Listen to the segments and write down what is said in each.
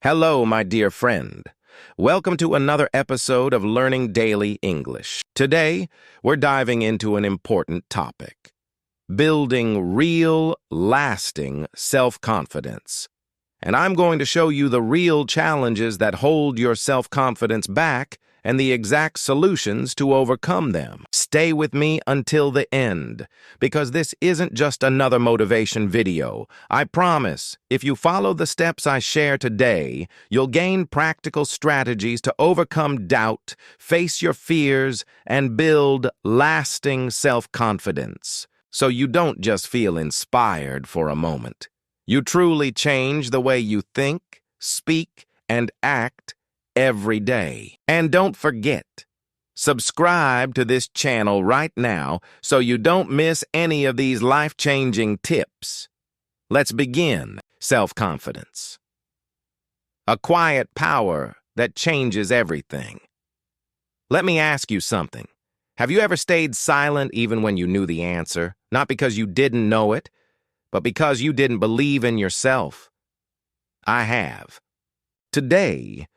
Hello, my dear friend. Welcome to another episode of Learning Daily English. Today, we're diving into an important topic: building real, lasting self-confidence. And I'm going to show you the real challenges that hold your self-confidence back and the exact solutions to overcome them. Stay with me until the end, because this isn't just another motivation video. I promise, if you follow the steps I share today, you'll gain practical strategies to overcome doubt, face your fears, and build lasting self-confidence. So you don't just feel inspired for a moment. You truly change the way you think, speak, and act every day. And don't forget, subscribe to this channel right now so you don't miss any of these life-changing tips. Let's begin. Self-confidence. A quiet power that changes everything. Let me ask you something. Have you ever stayed silent even when you knew the answer? Not because you didn't know it, but because you didn't believe in yourself? I have. Today,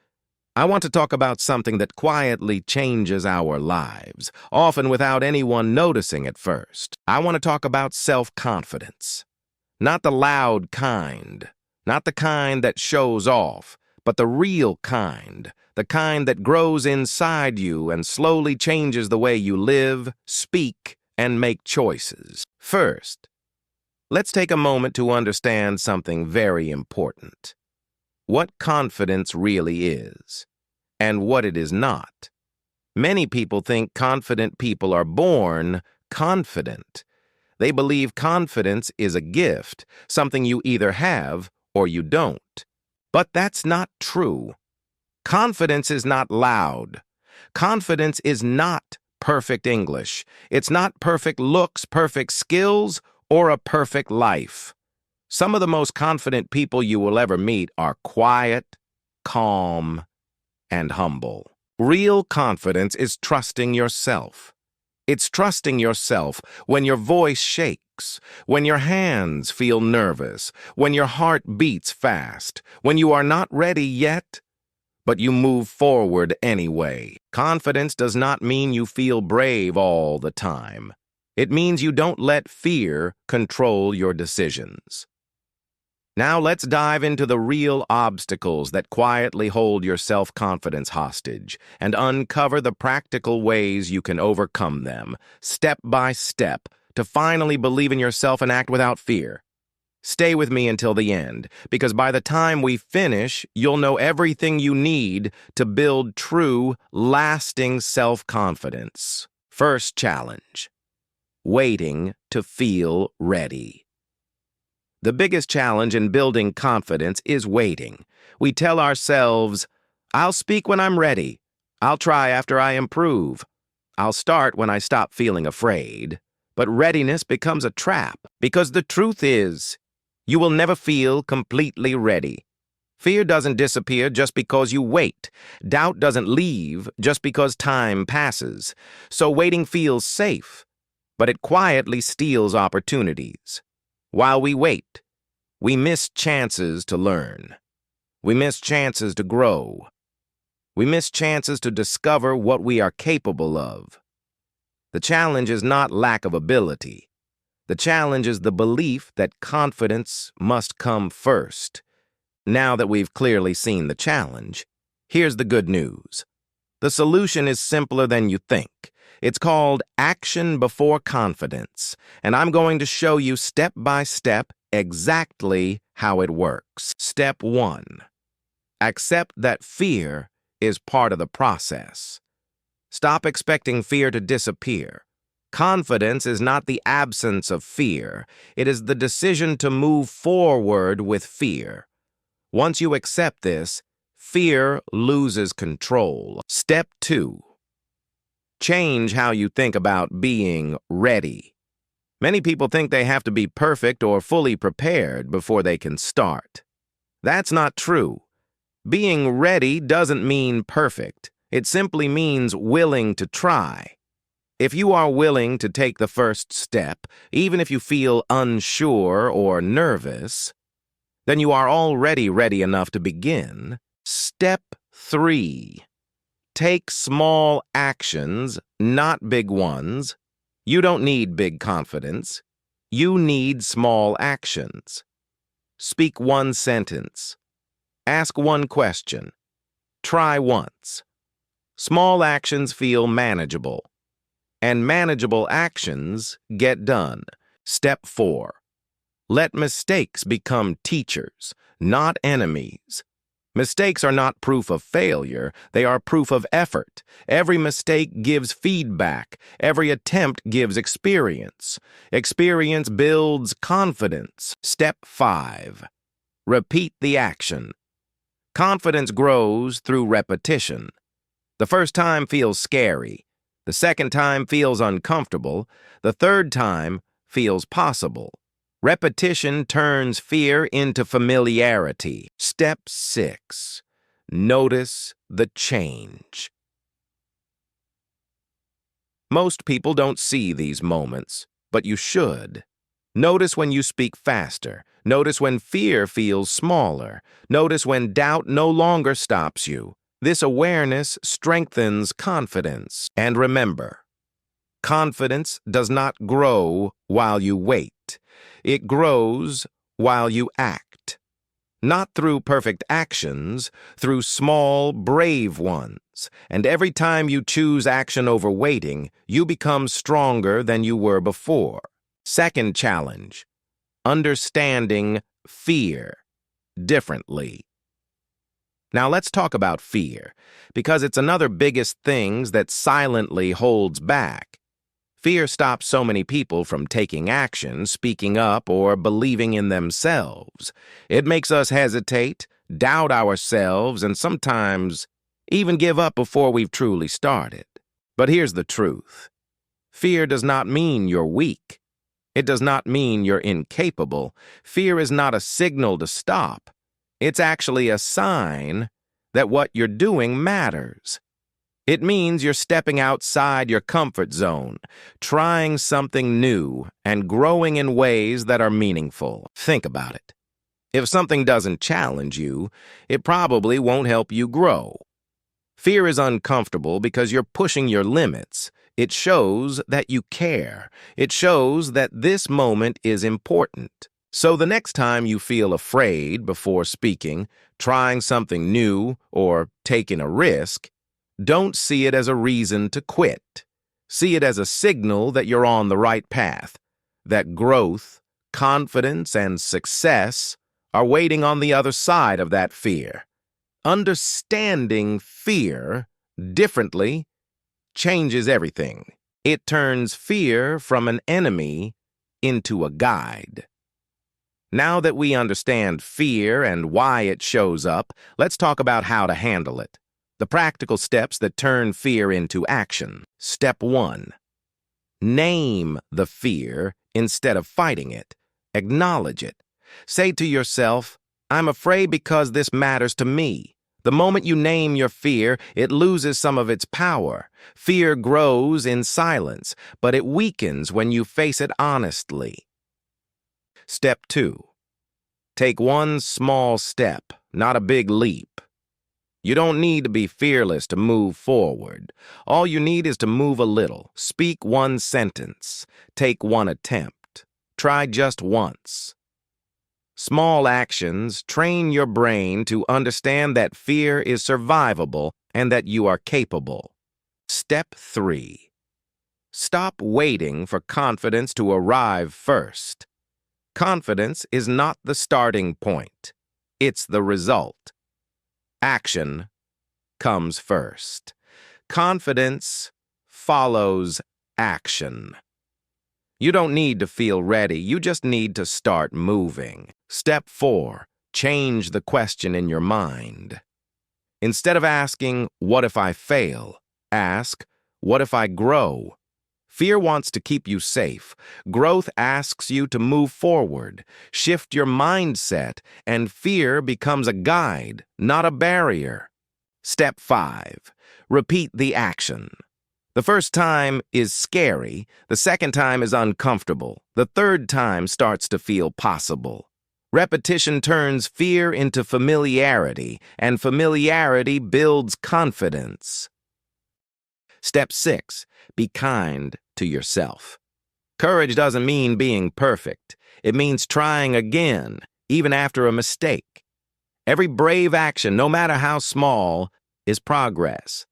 I want to talk about something that quietly changes our lives, often without anyone noticing at first. I want to talk about self-confidence. Not the loud kind, not the kind that shows off, but the real kind, the kind that grows inside you and slowly changes the way you live, speak, and make choices. First, let's take a moment to understand something very important: what confidence really is, and what it is not. Many people think confident people are born confident. They believe confidence is a gift, something you either have or you don't. But that's not true. Confidence is not loud. Confidence is not perfect English. It's not perfect looks, perfect skills, or a perfect life. Some of the most confident people you will ever meet are quiet, calm, and humble. Real confidence is trusting yourself. It's trusting yourself when your voice shakes, when your hands feel nervous, when your heart beats fast, when you are not ready yet, but you move forward anyway. Confidence does not mean you feel brave all the time. It means you don't let fear control your decisions. Now let's dive into the real obstacles that quietly hold your self-confidence hostage and uncover the practical ways you can overcome them, step by step, to finally believe in yourself and act without fear. Stay with me until the end, because by the time we finish, you'll know everything you need to build true, lasting self-confidence. First challenge: waiting to feel ready. The biggest challenge in building confidence is waiting. We tell ourselves, "I'll speak when I'm ready. I'll try after I improve. I'll start when I stop feeling afraid." But readiness becomes a trap, because the truth is, you will never feel completely ready. Fear doesn't disappear just because you wait. Doubt doesn't leave just because time passes. So waiting feels safe, but it quietly steals opportunities. While we wait, we miss chances to learn. We miss chances to grow. We miss chances to discover what we are capable of. The challenge is not lack of ability. The challenge is the belief that confidence must come first. Now that we've clearly seen the challenge, here's the good news. The solution is simpler than you think. It's called action before confidence, and I'm going to show you step by step exactly how it works. Step 1. Accept that fear is part of the process. Stop expecting fear to disappear. Confidence is not the absence of fear. It is the decision to move forward with fear. Once you accept this, fear loses control. Step 2. Change how you think about being ready. Many people think they have to be perfect or fully prepared before they can start. That's not true. Being ready doesn't mean perfect. It simply means willing to try. If you are willing to take the first step, even if you feel unsure or nervous, Then you are already ready enough to begin. Step 3. Take small actions, not big ones. You don't need big confidence. You need small actions. Speak one sentence. Ask one question. Try once. Small actions feel manageable, and manageable actions get done. Step 4. Let mistakes become teachers, not enemies. Mistakes are not proof of failure, they are proof of effort. Every mistake gives feedback. Every attempt gives experience. Experience builds confidence. Step 5. Repeat the action. Confidence grows through repetition. The first time feels scary. The second time feels uncomfortable. The third time feels possible. Repetition turns fear into familiarity. Step 6. Notice the change. Most people don't see these moments, but you should. Notice when you speak faster. Notice when fear feels smaller. Notice when doubt no longer stops you. This awareness strengthens confidence. And remember, confidence does not grow while you wait. It grows while you act. Not through perfect actions, through small, brave ones. And every time you choose action over waiting, you become stronger than you were before. Second challenge, understanding fear differently. Now let's talk about fear, because it's another biggest things that silently holds back. Fear stops so many people from taking action, speaking up, or believing in themselves. It makes us hesitate, doubt ourselves, and sometimes even give up before we've truly started. But here's the truth. Fear does not mean you're weak. It does not mean you're incapable. Fear is not a signal to stop. It's actually a sign that what you're doing matters. It means you're stepping outside your comfort zone, trying something new, and growing in ways that are meaningful. Think about it. If something doesn't challenge you, it probably won't help you grow. Fear is uncomfortable because you're pushing your limits. It shows that you care. It shows that this moment is important. So the next time you feel afraid before speaking, trying something new, or taking a risk, don't see it as a reason to quit. See it as a signal that you're on the right path, that growth, confidence, and success are waiting on the other side of that fear. Understanding fear differently changes everything. It turns fear from an enemy into a guide. Now that we understand fear and why it shows up, let's talk about how to handle it. The practical steps that turn fear into action. Step 1. Name the fear instead of fighting it. Acknowledge it. Say to yourself, I'm afraid because this matters to me. The moment you name your fear, it loses some of its power. Fear grows in silence, but it weakens when you face it honestly. Step 2. Take one small step, not a big leap. You don't need to be fearless to move forward. All you need is to move a little. Speak one sentence. Take one attempt. Try just once. Small actions train your brain to understand that fear is survivable and that you are capable. Step 3. Stop waiting for confidence to arrive first. Confidence is not the starting point. It's the result. Action comes first. Confidence follows action. You don't need to feel ready, you just need to start moving. Step 4. Change the question in your mind. Instead of asking, what if I fail? Ask, what if I grow? Fear wants to keep you safe. Growth asks you to move forward. Shift your mindset, and fear becomes a guide, not a barrier. Step 5. Repeat the action. The first time is scary. The second time is uncomfortable. The third time starts to feel possible. Repetition turns fear into familiarity, and familiarity builds confidence. Step 6. Be kind to yourself. Courage doesn't mean being perfect. It means trying again, even after a mistake. Every brave action, no matter how small, is progress.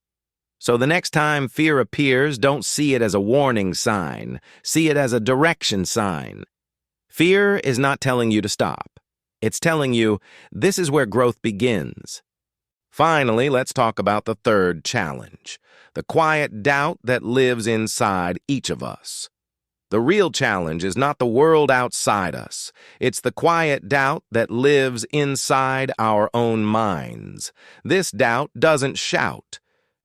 So the next time fear appears, don't see it as a warning sign. See it as a direction sign. Fear is not telling you to stop. It's telling you this is where growth begins. Finally, let's talk about the third challenge, the quiet doubt that lives inside each of us. The real challenge is not the world outside us. It's the quiet doubt that lives inside our own minds. This doubt doesn't shout.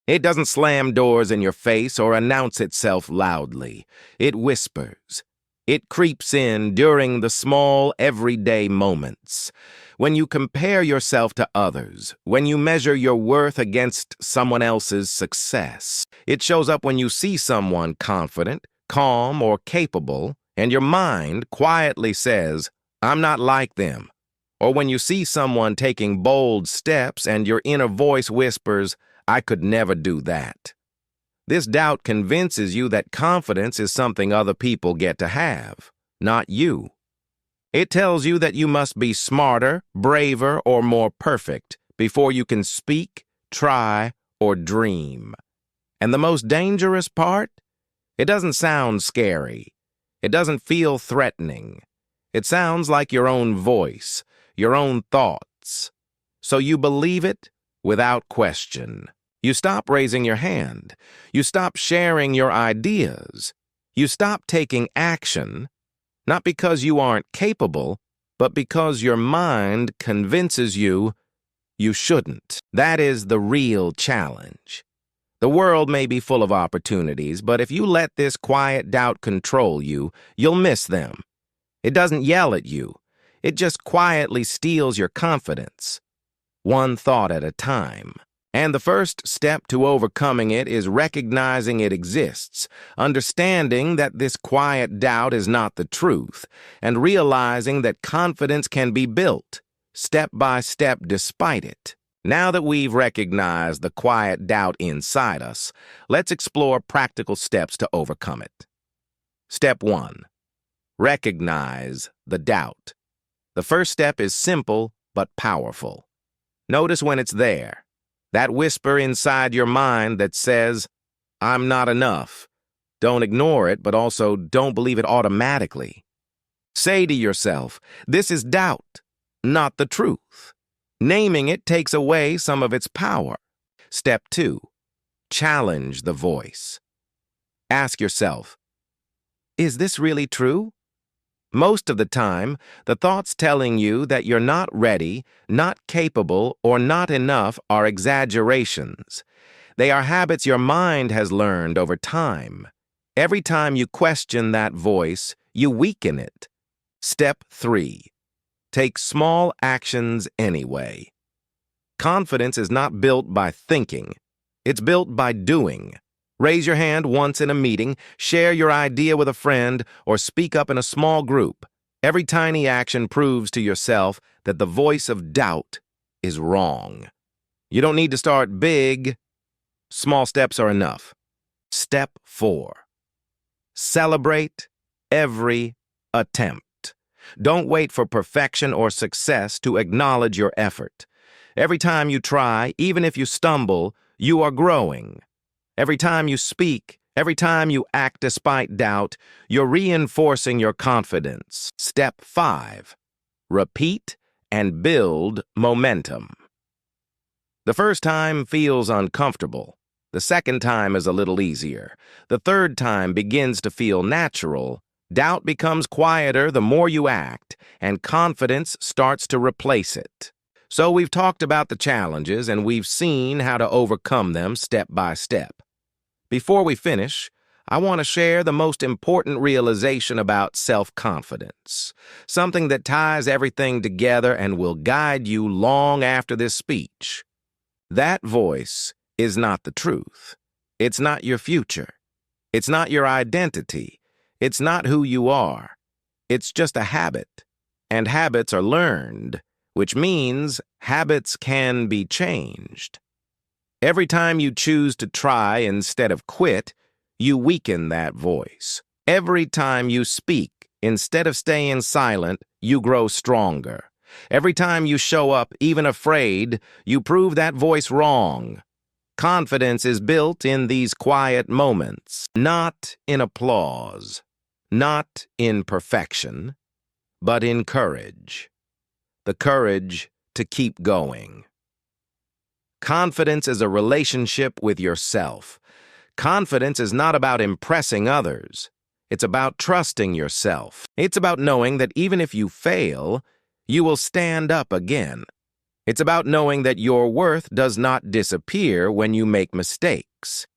It doesn't slam doors in your face or announce itself loudly. It whispers. It creeps in during the small, everyday moments. When you compare yourself to others, when you measure your worth against someone else's success, it shows up when you see someone confident, calm, or capable, and your mind quietly says, "I'm not like them." Or when you see someone taking bold steps and your inner voice whispers, "I could never do that." This doubt convinces you that confidence is something other people get to have, not you. It tells you that you must be smarter, braver, or more perfect before you can speak, try, or dream. And the most dangerous part? It doesn't sound scary. It doesn't feel threatening. It sounds like your own voice, your own thoughts. So you believe it without question. You stop raising your hand. You stop sharing your ideas. You stop taking action, not because you aren't capable, but because your mind convinces you you shouldn't. That is the real challenge. The world may be full of opportunities, but if you let this quiet doubt control you, you'll miss them. It doesn't yell at you. It just quietly steals your confidence, one thought at a time. And the first step to overcoming it is recognizing it exists, understanding that this quiet doubt is not the truth, and realizing that confidence can be built, step by step despite it. Now that we've recognized the quiet doubt inside us, let's explore practical steps to overcome it. Step 1. Recognize the doubt. The first step is simple but powerful. Notice when it's there. That whisper inside your mind that says, "I'm not enough." Don't ignore it, but also don't believe it automatically. Say to yourself, this is doubt, not the truth. Naming it takes away some of its power. Step 2. Challenge the voice. Ask yourself, is this really true? Most of the time, the thoughts telling you that you're not ready, not capable, or not enough are exaggerations. They are habits your mind has learned over time. Every time you question that voice, you weaken it. Step 3. Take small actions anyway. Confidence is not built by thinking. It's built by doing. Raise your hand once in a meeting, share your idea with a friend, or speak up in a small group. Every tiny action proves to yourself that the voice of doubt is wrong. You don't need to start big. Small steps are enough. Step 4. Celebrate every attempt. Don't wait for perfection or success to acknowledge your effort. Every time you try, even if you stumble, you are growing. Every time you speak, every time you act despite doubt, you're reinforcing your confidence. Step 5. Repeat and build momentum. The first time feels uncomfortable. The second time is a little easier. The third time begins to feel natural. Doubt becomes quieter the more you act, and confidence starts to replace it. So we've talked about the challenges, and we've seen how to overcome them step by step. Before we finish, I want to share the most important realization about self-confidence, something that ties everything together and will guide you long after this speech. That voice is not the truth. It's not your future. It's not your identity. It's not who you are. It's just a habit. And habits are learned, which means habits can be changed. Every time you choose to try instead of quit, you weaken that voice. Every time you speak instead of staying silent, you grow stronger. Every time you show up, even afraid, you prove that voice wrong. Confidence is built in these quiet moments, not in applause, not in perfection, but in courage. The courage to keep going. Confidence is a relationship with yourself. Confidence is not about impressing others. It's about trusting yourself. It's about knowing that even if you fail, you will stand up again. It's about knowing that your worth does not disappear when you make mistakes.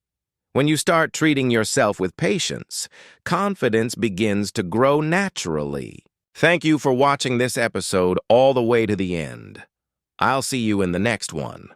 When you start treating yourself with patience, confidence begins to grow naturally. Thank you for watching this episode all the way to the end. I'll see you in the next one.